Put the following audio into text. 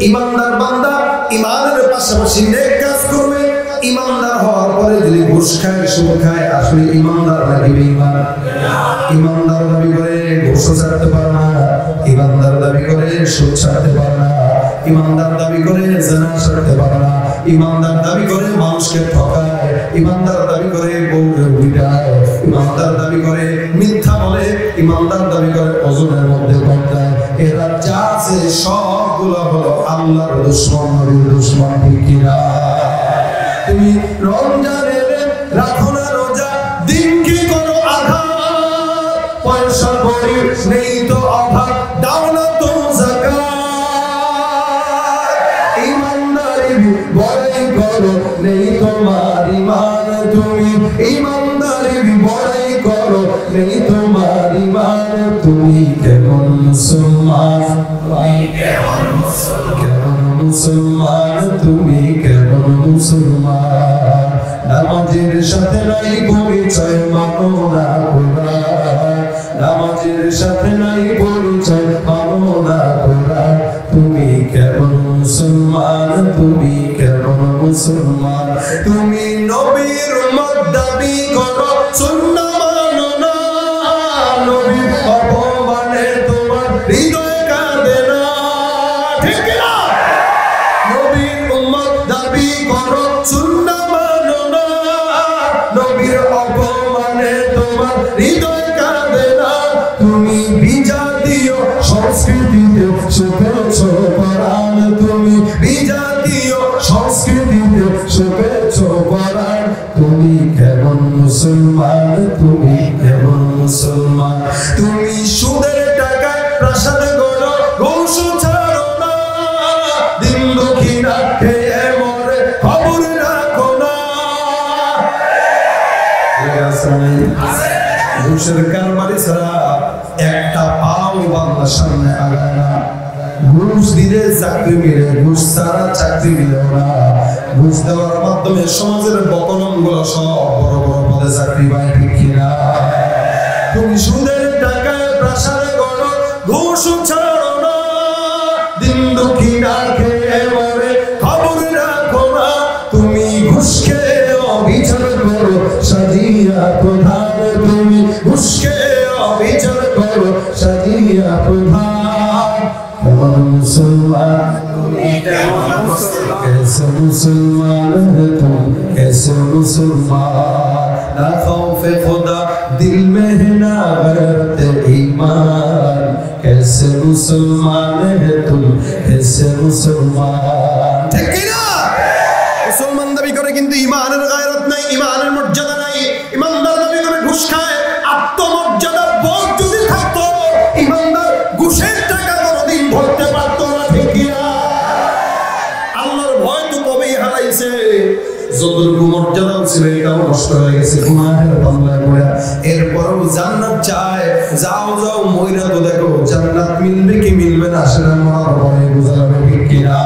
ইমানদার বান্দা ইমানের পাশাপাশি নেক কাজ করবে। ইমানদার হওয়ার পরে যদি ঘুষ খায় সুদ খায় আসলে ইমানদার নাকি বেঈমান? ইমানদার দাবি করে ঘুষ ছাড়তে পারে না, ইমানদার দাবি করে সুদ ছাড়তে পারে না, ইমানদার দাবি করে জিনা ছাড়তে পারে না, ইমানদার দাবি করে মানুষকে ঠকায়, ইমানদার দাবি করে বউকে উল্টায়, ইমানদার দাবি করে মিথ্যা বলে, ইমানদার দাবি করে ওজনের মধ্যে পড়তায়। এরা যা আছে সবগুলো হলো আল্লাহর দুশমন, নবীর দুশমন। ঠিক কিনা? তুমি রমজান এলে রাখো না রোজা, দিন কি করো আঘাত, পয়সা করি নেই তো অভাব, দাও না তো যাকাত। ইমানদারি বড়াই করো নেই তোমার ইমান, তুমি ইমানদারি বড়াই করো নেই তোমার ইমান। তুমি কেমন মুসলমান, কেমন মুসলমান, তুমি কেমন মুসলমান? নামাজের সাথে নাই পরিচয়, মানো না কোরআন, নামাজের সাথে নাই পরিচয়, মানো না কোরআন। তুমি কেমন মুসলমান, তুমি কেমন মুসলমান? তুমি নবীর উম্মত দাবি করো, সুন্নাহ মানো না, নবীর অপমানে তোমার হৃদয় কাঁদে না। ঠিক না? নবীর উম্মত দাবি করো, সুন্নাহ মানো না, নবীর অপমানে তোমার হৃদয় কাঁদে না। তুমি বিজাতীয় সংস্কৃতিতে শুকেছো কোরআন, তুমি বিজাতীয় সংস্কৃতিতে শুকেছো কোরআন। তুমি কেমন মুসলমান, তুমি কেমন মুসলমান? তুমি সুদের টাকায় প্রাসাদ গড়ো, ঘুষ ছাড়ো না, দিন দুঃখীরা খেয়ে মরে খবর রাখো না। ঘুষের কারবারি ছাড়া একটা পাও বাংলার সামনে আগায় না। ঘুষ দিলে চাকরি মিলে, ঘুষ ছাড়া চাকরি মিলেও না। ঘুষ দেওয়ার মাধ্যমে সমাজের বকলম গুলো সব বড় বড় পদে চাকরি পায়। ঠিক কিনা? তুমি সুদের টাকায় প্রাসাদ গড়ো, ঘুষ ছাড়ো না, দিন দুঃখীরা খেয়ে মরে খবর রাখো না। তুমি ঘুষ খেয়ে অবিচার করো, সাজিয়া প্রধান, তুমি ঘুষ খেয়ে অবিচার করো, সাজিয়া প্রধান। কেমন মুসলমান, कैसे मुसलमान है तुम, कैसे मुसलमान? ना खौफे खुदा दिल में है ना गैरत ईमान, कैसे मुसलमान है तुम, कैसे मुसलमान? ठीक ना? मुसलमान दाबी करे किंतु ईमाনের গায়রত নাই, ঈমানের মর্যাদা নাই। ঈমানদার দাবি করে ঘুষ খায়, আত্মমর্যাদা বোধ যদি থাকতো ঈমানদার ঘুষের টাকা কোনোদিন ভরতে পারতো না। ঠিক কিনা? আল্লাহর ভয় তো কবেই হারাইছে, যতটুকু মর্যাদা ছিল এটাও নষ্ট হয়ে গেছে গুনাহের বাংলায় পড়ে। এরপরও জান্নাত চায়, যাও যাও মইরা তো দেখো জান্নাত মিলবে কি মিলবে না সেটা মরার ভয়ে বোঝা যাবে। ঠিক কিনা?